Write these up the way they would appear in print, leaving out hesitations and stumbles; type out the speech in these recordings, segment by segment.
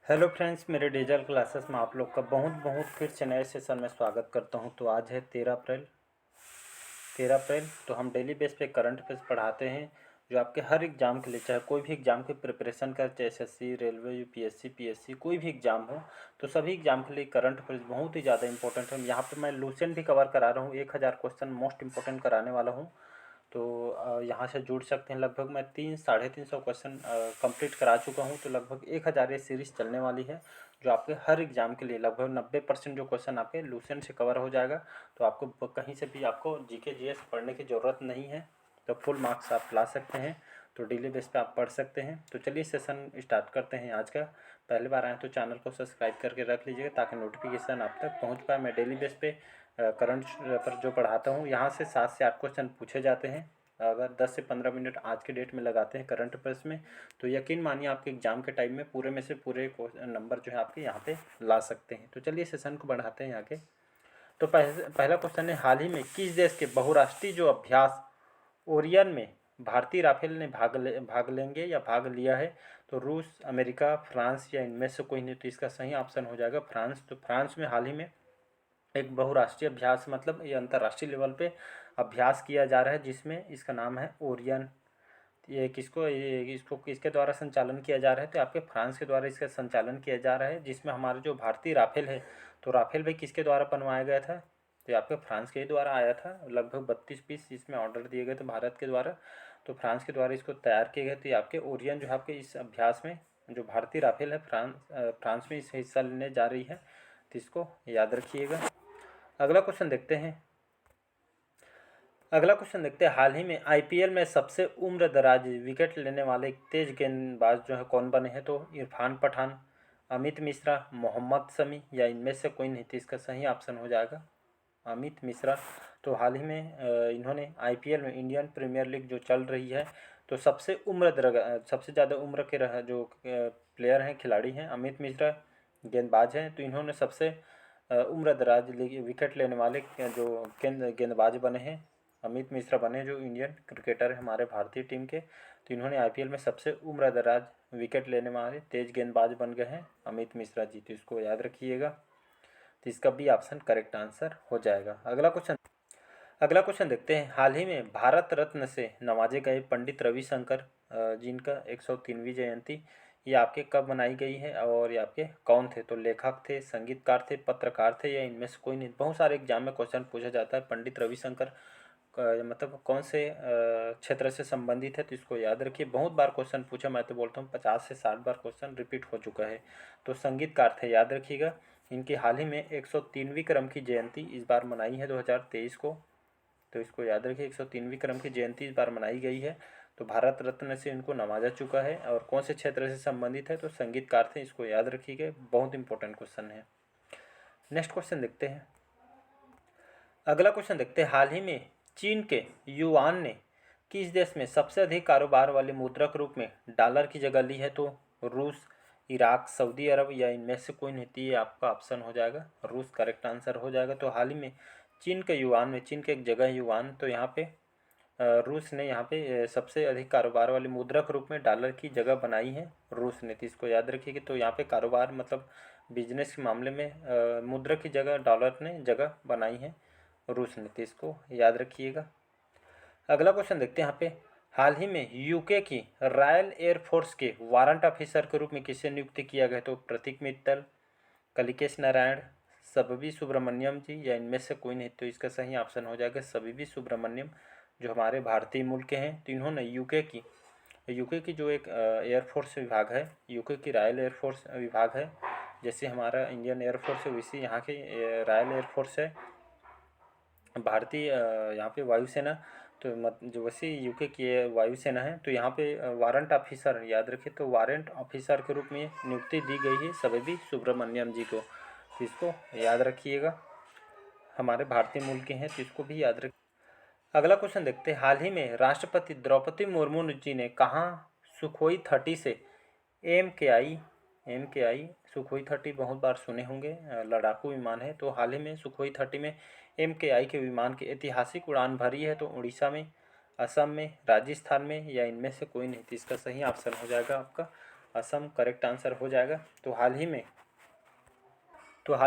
Hello friends, मेरे digital classes में आप लोग का बहुत बहुत फिर से नए सेशन में स्वागत करता हूं। तो आज है 13 अप्रैल। तो हम डेली बेस पे करंट अफेयर्स पढ़ाते हैं जो आपके हर एग्ज़ाम के लिए, चाहे कोई भी एग्ज़ाम की प्रिपरेशन कर, चाहे एसएससी, रेलवे, यूपीएससी, पीएससी, कोई भी एग्ज़ाम हो, तो सभी एग्ज़ाम के लिए करंट अफेयर्स बहुत ही ज़्यादा इंपॉर्टेंट है। यहाँ पे मैं लूसेंट भी कवर करा रहा हूँ, 1000 क्वेश्चन मोस्ट इंपॉर्टेंट कराने वाला हूँ। तो यहाँ से जुड़ सकते हैं। लगभग मैं 300-350 क्वेश्चन कंप्लीट करा चुका हूँ। तो लगभग 1000 ये सीरीज़ चलने वाली है जो आपके हर एग्ज़ाम के लिए लगभग 90% जो क्वेश्चन आपके लूसेंट से कवर हो जाएगा। तो आपको कहीं से भी आपको जीके जीएस पढ़ने की ज़रूरत नहीं है, तो फुल मार्क्स आप ला सकते हैं। तो डेली बेस पे आप पढ़ सकते हैं। तो चलिए सेशन स्टार्ट करते हैं आज का। पहली बार आए तो चैनल को सब्सक्राइब करके रख लीजिएगा ताकि नोटिफिकेशन आप तक पहुंच पाए। मैं डेली बेस पे करंट पर जो पढ़ाता हूँ, यहाँ से 7 से 8 क्वेश्चन पूछे जाते हैं। अगर 10 से 15 मिनट आज के डेट में लगाते हैं करंट अफेयर्स में, तो यकीन मानिए आपके एग्जाम के टाइम में पूरे में से पूरे नंबर जो है आपके यहाँ पे ला सकते हैं। तो चलिए सेशन को बढ़ाते हैं आगे। तो पहला क्वेश्चन है, हाल ही में किस देश के बहुराष्ट्रीय जो अभ्यास ओरियन में भारतीय राफेल ने भाग लेंगे या भाग लिया है? तो रूस, अमेरिका, फ्रांस या इनमें से कोई नहीं। तो इसका सही ऑप्शन हो जाएगा फ्रांस। तो फ्रांस में हाल ही में एक बहुराष्ट्रीय अभ्यास, मतलब ये अंतर्राष्ट्रीय लेवल पे अभ्यास किया जा रहा है जिसमें इसका नाम है ओरियन। इसको किसके द्वारा संचालन किया जा रहा है? तो आपके फ्रांस के द्वारा इसका संचालन किया जा रहा है, जिसमें हमारे जो भारतीय राफेल है, तो राफेल भाई किसके द्वारा बनवाया गया था? तो ये आपके फ्रांस के ही द्वारा आया था। लगभग 32 पीस इसमें ऑर्डर दिए गए थे भारत के द्वारा, तो फ्रांस के द्वारा इसको तैयार किए गए। तो ये आपके ओरियन जो है आपके इस अभ्यास में जो भारतीय राफेल है फ्रांस में इस हिस्सा लेने जा रही है, तो इसको याद रखिएगा। अगला क्वेश्चन देखते हैं। हाल ही में आईपीएल में सबसे उम्रदराज विकेट लेने वाले तेज गेंदबाज जो है कौन बने हैं? तो इरफान पठान, अमित मिश्रा, मोहम्मद शमी या इनमें से कोई नहीं। तो इसका सही ऑप्शन हो जाएगा अमित मिश्रा। तो हाल ही में इन्होंने आईपीएल में, इंडियन प्रीमियर लीग जो चल रही है, तो सबसे ज़्यादा उम्र के जो प्लेयर हैं, खिलाड़ी हैं, अमित मिश्रा गेंदबाज हैं। तो इन्होंने सबसे उम्रदराज विकेट लेने वाले जो गेंदबाज बने हैं, अमित मिश्रा बने, जो इंडियन क्रिकेटर है हमारे भारतीय टीम के। तो इन्होंने आईपीएल में सबसे उम्रदराज विकेट लेने वाले तेज गेंदबाज बन गए हैं अमित मिश्रा जी। तो इसको याद रखिएगा। तो इसका भी ऑप्शन करेक्ट आंसर हो जाएगा। अगला क्वेश्चन देखते हैं। हाल ही में भारत रत्न से नवाजे गए पंडित रविशंकर जिनका 103वीं जयंती, ये आपके कब मनाई गई है और ये आपके कौन थे? तो लेखक थे, संगीतकार थे, पत्रकार थे या इनमें से कोई नहीं। बहुत सारे एग्जाम में क्वेश्चन पूछा जाता है। पंडित रविशंकर मतलब कौन से क्षेत्र से संबंधित है? तो इसको याद रखिए। बहुत बार क्वेश्चन पूछा, मैं तो बोलता हूँ 50 से 60 बार क्वेश्चन रिपीट हो चुका है। तो संगीतकार थे, याद रखिएगा। इनकी हाल ही में 103वीं क्रम की जयंती इस बार मनाई है 2023 को। तो इसको याद रखिए, 103वीं क्रम की जयंती इस बार मनाई गई है। तो भारत रत्न से इनको नवाजा चुका है। और कौन से क्षेत्र से संबंधित है? तो संगीतकार थे। इसको याद रखिएगा, बहुत इंपॉर्टेंट क्वेश्चन है। नेक्स्ट क्वेश्चन देखते हैं। अगला क्वेश्चन देखते हैं। हाल ही में चीन के युआन ने किस देश में सबसे अधिक कारोबार वाले मुद्रक रूप में डॉलर की जगह ली है? तो रूस, इराक, सऊदी अरब या इनमें से कोई नहीं। ये आपका ऑप्शन हो जाएगा रूस, करेक्ट आंसर हो जाएगा। तो हाल ही में चीन के युआन में, चीन के एक जगह युआन, तो यहाँ पे रूस ने यहाँ पे सबसे अधिक कारोबार वाले मुद्रक रूप में डॉलर की जगह बनाई है रूस ने। तो इसको याद रखिए। तो यहाँ पे कारोबार मतलब बिजनेस के मामले में मुद्रक की जगह डॉलर ने जगह बनाई है रूस ने। तो इसको याद रखिएगा। अगला क्वेश्चन देखते हैं यहाँ पे। हाल ही में यूके की रॉयल एयरफोर्स के वारंट ऑफिसर के रूप में किसे नियुक्त किया गया? तो प्रतीक मित्तल, कलिकेश नारायण, सबबी सुब्रमण्यम जी या इनमें से कोई नहीं। तो इसका सही ऑप्शन हो जाएगा सबबी सुब्रमण्यम, जो हमारे भारतीय मूल के हैं। तो इन्होंने यूके की जो एक एयरफोर्स विभाग है, यूके की रॉयल एयरफोर्स विभाग है, जैसे हमारा इंडियन एयरफोर्स है वैसे यहाँ की रॉयल एयरफोर्स है भारतीय यहाँ पे वायुसेना। तो जो वैसे यूके की वायुसेना है, तो यहाँ पे वारंट ऑफिसर याद रखिए। तो वारंट ऑफिसर के रूप में नियुक्ति दी गई है सबबी सुब्रमण्यम जी को। तो इसको याद रखिएगा, हमारे भारतीय मूल के हैं, तो इसको भी याद रखिए। अगला क्वेश्चन देखते हैं। हाल ही में राष्ट्रपति द्रौपदी मुर्मू जी ने कहाँ सुखोई 30 से एम के आई सुखोई 30 बहुत बार सुने होंगे, लड़ाकू विमान है। तो हाल ही में सुखोई 30 में MKI के विमान की ऐतिहासिक उड़ान भरी है। तो उड़ीसा में, असम में, राजस्थान में या इनमें से कोई नहीं। तो इसका सही ऑप्शन हो जाएगा आपका असम करेक्ट आंसर हो जाएगा। तो हाल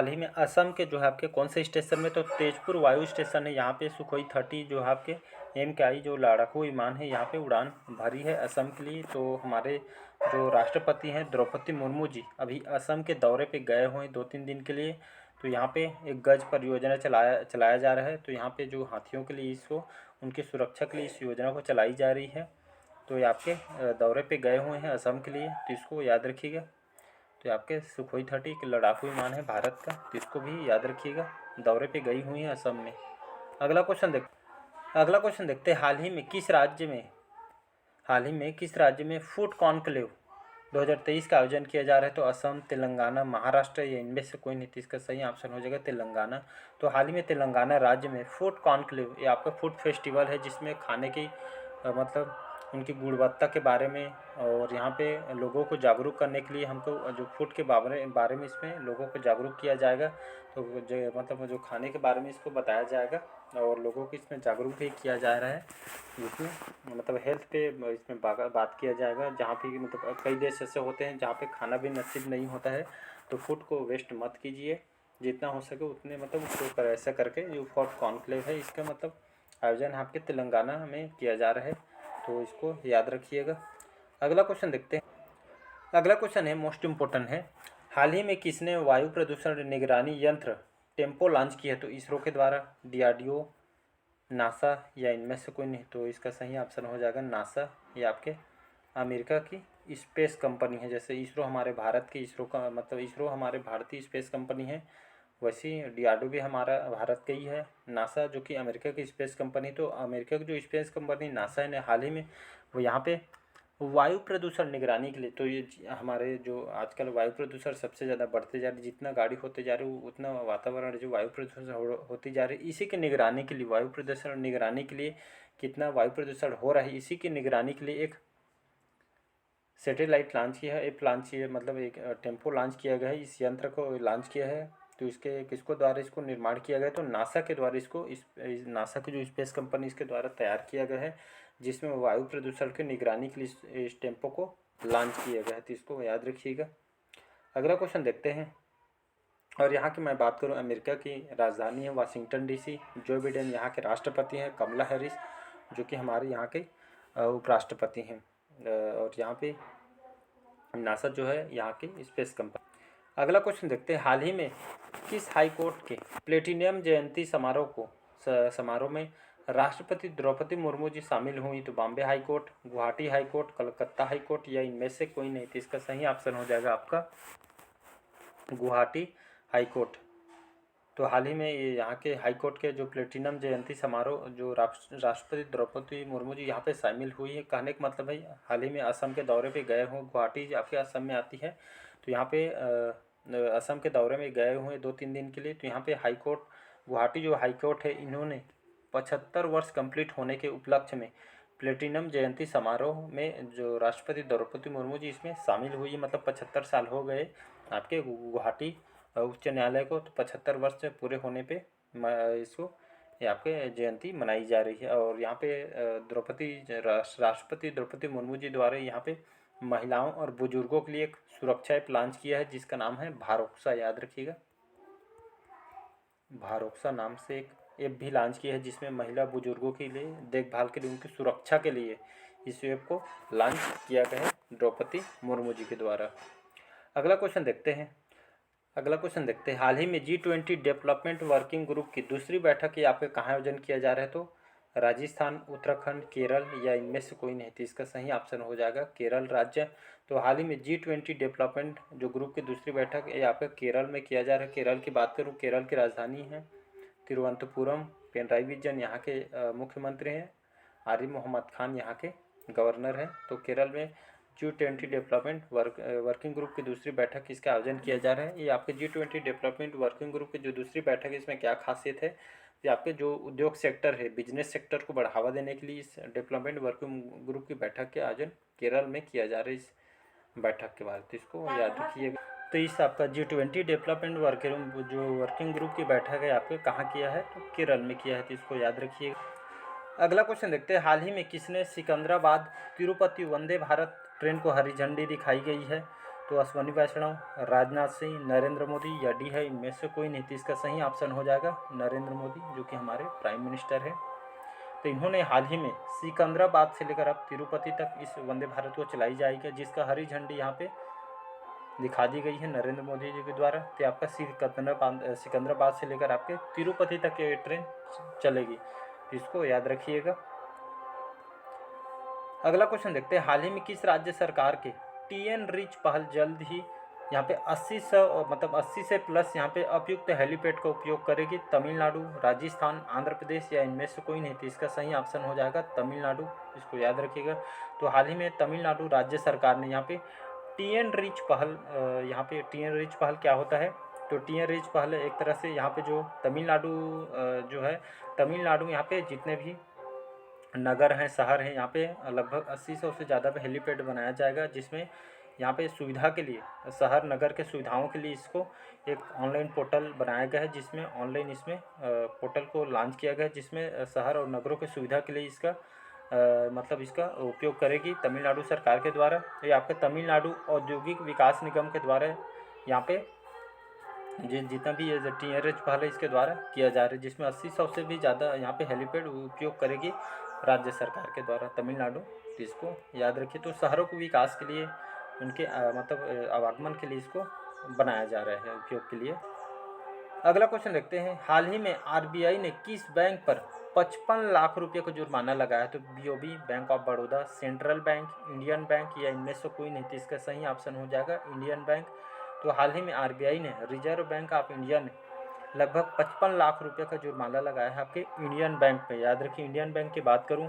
ही में असम के जो है आपके कौन से स्टेशन में, तो तेजपुर वायु स्टेशन है, यहाँ पे सुखोई 30 जो है आपके MKI जो लड़ाकू विमान है यहाँ पे उड़ान भरी है असम के लिए। तो हमारे जो राष्ट्रपति हैं द्रौपदी मुर्मू जी अभी असम के दौरे पे गए हुए हैं 2-3 दिन के लिए। तो यहाँ पे एक गज परियोजना चलाया जा रहा है। तो यहाँ पे जो हाथियों के लिए इसको उनकी सुरक्षा के लिए इस योजना को चलाई जा रही है। तो ये आपके दौरे पे गए हुए हैं असम के लिए, तो इसको याद रखिएगा। तो ये आपके सुखोई 30 एक लड़ाकू विमान है भारत का, तो इसको भी याद रखिएगा, दौरे पे गई हुई है असम में। अगला क्वेश्चन देखते हैं हाल ही में किस राज्य में फूड कॉन्क्लेव 2023 का आयोजन किया जा रहा है। तो असम, तेलंगाना, महाराष्ट्र या इनमें से कोई नहीं, तो इसका सही ऑप्शन हो जाएगा तेलंगाना। तो हाल ही में तेलंगाना राज्य में फूड कॉन्क्लेव, ये आपका फूड फेस्टिवल है जिसमें खाने की मतलब उनकी गुणवत्ता के बारे में और यहाँ पे लोगों को जागरूक करने के लिए हमको जो फूड के बारे में इसमें लोगों को जागरूक किया जाएगा। तो जो मतलब जो खाने के बारे में इसको बताया जाएगा और लोगों को इसमें जागरूक भी किया जा रहा है। इसमें मतलब हेल्थ पे इसमें बात किया जाएगा, जहाँ पे मतलब कई देश ऐसे होते हैं जहाँ पे खाना भी नसीब नहीं होता है। तो फूड को वेस्ट मत कीजिए, जितना हो सके उतने मतलब उसको ऐसा करके जो फूड कॉन्क्लेव है इसका मतलब आयोजन आपके तेलंगाना में किया जा रहा है, तो इसको याद रखिएगा। अगला क्वेश्चन देखते हैं। अगला क्वेश्चन है मोस्ट इम्पोर्टेंट है, हाल ही में किसने वायु प्रदूषण निगरानी यंत्र टेम्पो लॉन्च किया है। तो इसरो के द्वारा, DRDO, नासा या इनमें से कोई नहीं, तो इसका सही ऑप्शन हो जाएगा नासा। ये आपके अमेरिका की स्पेस कंपनी है। जैसे इसरो हमारे भारत की इसरो का मतलब इसरो हमारे भारतीय स्पेस कंपनी है, वैसे DRDO भी हमारा भारत का ही है। नासा जो कि अमेरिका की स्पेस कंपनी, तो अमेरिका की जो स्पेस कंपनी नासा ने हाल ही में वो यहाँ पे वायु प्रदूषण निगरानी के लिए, तो ये हमारे जो आजकल वायु प्रदूषण सबसे ज़्यादा बढ़ते जा रही, जितना गाड़ी होते जा रही उतना वातावरण जो वायु प्रदूषण होती जा रही, इसी की निगरानी के लिए वायु प्रदूषण निगरानी के लिए कितना वायु प्रदूषण हो रहा है इसी की निगरानी के लिए एक सैटेलाइट लॉन्च किया है, ऐप लॉन्च किया, मतलब एक टेम्पो लॉन्च किया गया है, इस यंत्र को लॉन्च किया है। तो इसके किसको द्वारा इसको निर्माण किया गया है, तो नासा के द्वारा इसको नासा की जो स्पेस कंपनी इसके द्वारा तैयार किया गया है, जिसमें वायु प्रदूषण की निगरानी के लिए इस टेम्पो को लॉन्च किया गया है, तो इसको याद रखिएगा। अगला क्वेश्चन देखते हैं, और यहाँ की मैं बात करूँ, अमेरिका की राजधानी है वाशिंगटन DC। जो बिडेन यहाँ के राष्ट्रपति हैं, कमला हैरिस जो कि हमारे यहाँ के उपराष्ट्रपति हैं। और यहाँ पे नासा जो है यहाँ की स्पेस कंपनी। अगला क्वेश्चन देखते हैं, हाल ही में किस हाई कोर्ट के प्लेटिनियम जयंती समारोह में राष्ट्रपति द्रौपदी मुर्मू जी शामिल हुई। तो Bombay high court, Guwahati high court, Calcutta high court या इनमें से कोई नहीं, तो इसका सही ऑप्शन हो जाएगा आपका गुवाहाटी हाई कोर्ट। तो हाल ही में ये यहाँ के हाई कोर्ट के जो प्लेटिनम जयंती समारोह जो राष्ट्रपति द्रौपदी मुर्मू जी यहाँ पे शामिल हुई है, कहने का मतलब है हाल ही में असम के दौरे पे गए हों, गुवाहाटी आपके असम में आती है, तो यहाँ पे असम के दौरे में गए हुए 2-3 दिन के लिए। तो यहाँ पे हाई कोर्ट, गुवाहाटी जो हाई कोर्ट है, इन्होंने 75 वर्ष कंप्लीट होने के उपलक्ष्य में प्लेटिनम जयंती समारोह में जो राष्ट्रपति द्रौपदी मुर्मू जी इसमें शामिल हुई, मतलब 75 साल हो गए आपके गुवाहाटी उच्च न्यायालय को, तो 75 वर्ष पूरे होने पे इसको ये आपके जयंती मनाई जा रही है। और यहाँ पे राष्ट्रपति द्रौपदी मुर्मू जी द्वारा यहाँ पे महिलाओं और बुजुर्गों के लिए एक सुरक्षा ऐप लॉन्च किया है जिसका नाम है भारोक्सा, याद रखिएगा। भारोक्सा नाम से एक ऐप भी लॉन्च किया है जिसमें महिला बुजुर्गों के लिए देखभाल के लिए, उनकी सुरक्षा के लिए इस ऐप को लॉन्च किया गया है द्रौपदी मुर्मू जी के द्वारा। अगला क्वेश्चन देखते हैं, हाल ही में G20 डेवलपमेंट वर्किंग ग्रुप की दूसरी बैठक यहाँ पे कहाँ आयोजन किया जा रहा है। तो राजस्थान, उत्तराखंड, केरल या इनमें से कोई नहीं, तो इसका सही ऑप्शन हो जाएगा केरल राज्य। तो हाल ही में G20 डेवलपमेंट जो ग्रुप की दूसरी बैठक है यहाँ पे केरल में किया जा रहा है। केरल की बात करूँ, केरल की राजधानी है तिरुवनंतपुरम। पिनराई विजयन यहाँ के मुख्यमंत्री हैं, आरिफ मोहम्मद खान यहाँ के गवर्नर हैं। तो केरल में G20 डेवलपमेंट वर्किंग ग्रुप की दूसरी बैठक इसका आयोजन किया जा रहा है। ये आपके G20 डेवलपमेंट वर्किंग ग्रुप की जो दूसरी बैठक है इसमें क्या खासियत है, ये आपके जो उद्योग सेक्टर है, बिजनेस सेक्टर को बढ़ावा देने के लिए इस डेवलपमेंट वर्किंग ग्रुप की बैठक के आयोजन केरल में किया जा रहा है। इस बैठक के बारे में तो इसको याद रखिएगा। तो इस आपका G20 डेवलपमेंट वर्किंग ग्रुप की बैठक है आपके कहाँ किया है, तो केरल में किया है, तो इसको याद रखिएगा। अगला क्वेश्चन देखते हैं, हाल ही में किसने सिकंदराबाद तिरुपति वंदे भारत ट्रेन को हरी झंडी दिखाई गई है। तो अश्वनी वैष्णव, राजनाथ सिंह, नरेंद्र मोदी या डी है, इनमें से कोई नहीं। तो इसका सही ऑप्शन हो जाएगा नरेंद्र मोदी, जो कि हमारे प्राइम मिनिस्टर है। तो इन्होंने हाल ही में सिकंदराबाद से लेकर अब तिरुपति तक इस वंदे भारत को चलाई जाएगी, जिसका हरी झंडी यहाँ पे दिखा दी गई है नरेंद्र मोदी जी के द्वारा। तो आपका सिकंदराबाद से लेकर आपके तिरुपति तक ये ट्रेन चलेगी, तो इसको याद रखिएगा। अगला क्वेश्चन देखते हैं, हाल ही में किस राज्य सरकार के टीएन रिच पहल जल्द ही यहाँ पे 80 से प्लस यहाँ पे उपयुक्त हेलीपैड का उपयोग करेगी? तमिलनाडु, राजस्थान, आंध्र प्रदेश या इनमें से कोई नहीं? तो इसका सही ऑप्शन हो जाएगा तमिलनाडु, इसको याद रखिएगा। तो हाल ही में तमिलनाडु राज्य सरकार ने यहाँ पे टीएन रिच पहल, यहाँ पे टीएन रिच पहल क्या होता है? तो टीएन रिच पहल एक तरह से यहाँ पे जो तमिलनाडु जो है, तमिलनाडु यहाँ पे जितने भी नगर हैं, शहर हैं, यहाँ पे लगभग 80-100 से ज़्यादा पे हेलीपैड बनाया जाएगा, जिसमें यहाँ पे सुविधा के लिए, शहर नगर के सुविधाओं के लिए इसको एक ऑनलाइन पोर्टल बनाया गया है, जिसमें ऑनलाइन इसमें पोर्टल को लॉन्च किया गया है, जिसमें शहर और नगरों की सुविधा के लिए इसका मतलब इसका उपयोग करेगी तमिलनाडु सरकार के द्वारा। तो ये आपके तमिलनाडु औद्योगिक विकास निगम के द्वारा यहाँ पे जितना भी ये टीएनएच पहल है इसके द्वारा किया जा रहा है, जिसमें 80-100 से भी ज़्यादा यहाँ पे हेलीपैड उपयोग करेगी राज्य सरकार के द्वारा तमिलनाडु। तो इसको याद रखिए। तो शहरों को विकास के लिए, उनके मतलब आवागमन के लिए इसको बनाया जा रहा है उपयोग के लिए। अगला क्वेश्चन देखते हैं, हाल ही में आरबीआई ने किस बैंक पर 55 लाख रुपये का जुर्माना लगाया? तो BOB, bank of Baroda, central bank, Indian bank या इनमें से कोई नहीं? तो इसका सही ऑप्शन हो जाएगा इंडियन बैंक। तो हाल ही में आरबीआई ने, रिजर्व बैंक ऑफ इंडिया ने लगभग 55 लाख रुपये का जुर्माना लगाया है आपके इंडियन बैंक पे। याद रखिए, इंडियन बैंक की बात करूँ,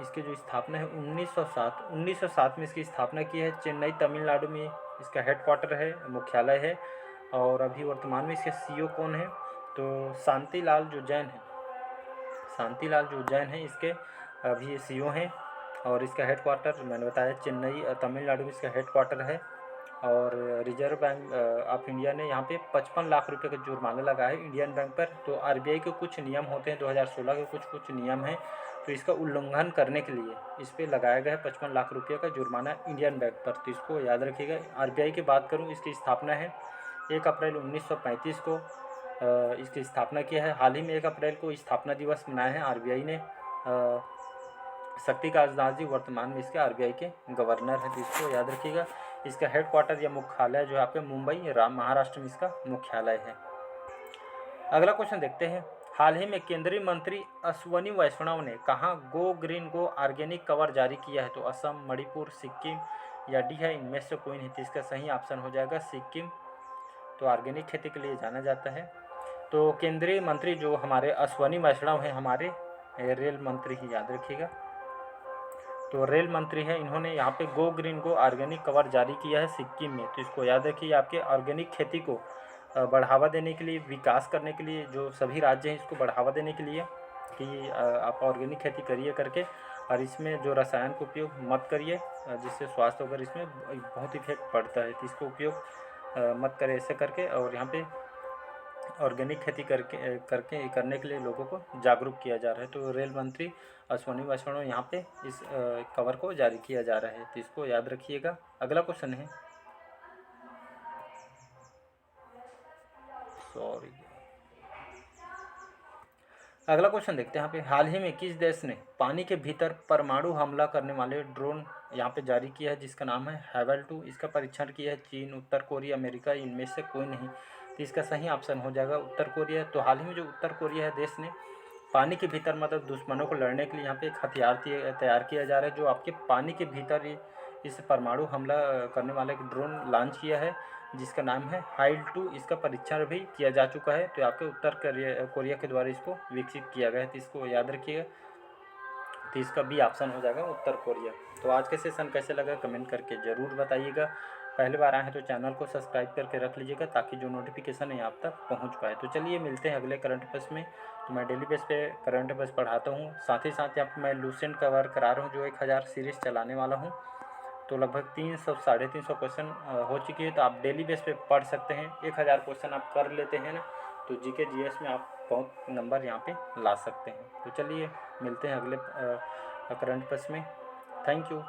इसकी जो स्थापना है 1907 में इसकी स्थापना की है। चेन्नई तमिलनाडु में इसका हेडक्वार्टर है, मुख्यालय है। और अभी वर्तमान में इसके सीईओ कौन है? तो शांतिलाल जो जैन है इसके अभी सीईओ हैं। और इसका हेडक्वार्टर मैंने बताया चेन्नई तमिलनाडु में इसका हेडक्वार्टर है। और रिजर्व बैंक ऑफ इंडिया ने यहाँ पे 55 लाख रुपए का जुर्माना लगाया है इंडियन बैंक पर। तो आरबीआई के कुछ नियम होते हैं, 2016 के कुछ नियम हैं, तो इसका उल्लंघन करने के लिए इस पर लगाया गया है 55 लाख रुपये का जुर्माना इंडियन बैंक पर। तो इसको याद रखिएगा। आरबीआई की बात करूँ, इसकी स्थापना है 1 अप्रैल 1935 को इसकी स्थापना किया है। हाल ही में 1 अप्रैल को स्थापना दिवस मनाया है आरबीआई ने। शक्तिकांत दास जी वर्तमान में इसके आरबीआई के गवर्नर हैं, तो इसको याद रखिएगा। इसका हेडक्वार्टर या मुख्यालय जो है आपके मुंबई महाराष्ट्र में इसका मुख्यालय है। अगला क्वेश्चन देखते हैं, हाल ही में केंद्रीय मंत्री अश्वनी वैष्णव ने कहाँ गो ग्रीन गो ऑर्गेनिक कवर जारी किया है? तो असम, मणिपुर, सिक्किम या डी है, इनमें से कोई नहीं? तो इसका सही ऑप्शन हो जाएगा सिक्किम। तो ऑर्गेनिक खेती के लिए जाना जाता है। तो केंद्रीय मंत्री जो हमारे अश्वनी वैष्णव हैं, हमारे रेल मंत्री ही, याद रखिएगा। तो रेल मंत्री हैं, इन्होंने यहाँ पे गो ग्रीन गो ऑर्गेनिक कवर जारी किया है सिक्किम में। तो इसको याद रखिए। आपके ऑर्गेनिक खेती को बढ़ावा देने के लिए, विकास करने के लिए, जो सभी राज्य हैं इसको बढ़ावा देने के लिए कि आप ऑर्गेनिक खेती करिए करके, और इसमें जो रसायन का उपयोग मत करिए, जिससे स्वास्थ्य वगैरह इसमें बहुत इफेक्ट पड़ता है। तो इसको उपयोग मत करें ऐसे करके, और यहाँ पे ऑर्गेनिक खेती करने के लिए लोगों को जागरूक किया जा रहा है। तो रेल मंत्री अश्वनी वैष्णव यहाँ पे इस कवर को जारी किया जा रहा है, तो इसको याद रखिएगा। अगला क्वेश्चन है, अगला क्वेश्चन देखते हैं यहाँ पे, हाल ही में किस देश ने पानी के भीतर परमाणु हमला करने वाले ड्रोन यहाँ पे जारी किया है, जिसका नाम है हैवल 2? इसका परीक्षण किया है चीन, उत्तर कोरिया, अमेरिका, इनमें से कोई नहीं? तो इसका सही ऑप्शन हो जाएगा उत्तर कोरिया। तो हाल ही में जो उत्तर कोरिया है देश ने पानी के भीतर मतलब दुश्मनों को लड़ने के लिए यहाँ पे एक हथियार तैयार किया जा रहा है, जो आपके पानी के भीतर इस परमाणु हमला करने वाला एक ड्रोन लॉन्च किया है, जिसका नाम है हाइल 2। इसका परीक्षण भी किया जा चुका है। तो आपके उत्तर कोरिया के द्वारा इसको विकसित किया गया है, तो इसको याद रखिएगा। तो इसका भी ऑप्शन हो जाएगा उत्तर कोरिया। तो आज के सेशन कैसे लगा कमेंट करके ज़रूर बताइएगा। पहली बार आए हैं तो चैनल को सब्सक्राइब करके रख लीजिएगा, ताकि जो नोटिफिकेशन है आप तक पहुंच पाए। तो चलिए मिलते हैं अगले करंट अफेयर्स में। तो मैं डेली बेस पे करंट अफेयर्स पढ़ाता हूँ, साथ ही साथ यहाँ पर मैं लूसेंट कवर करा रहा हूँ, जो 1000 सीरीज़ चलाने वाला हूँ। तो लगभग 300-350 क्वेश्चन हो चुकी है, तो आप डेली बेस पे पढ़ सकते हैं। 1000 क्वेश्चन आप कर लेते हैं ना, तो जीके जीएस में आप बहुत नंबर यहाँ पे ला सकते हैं। तो चलिए मिलते हैं अगले करंट अफेयर्स में। Thank you.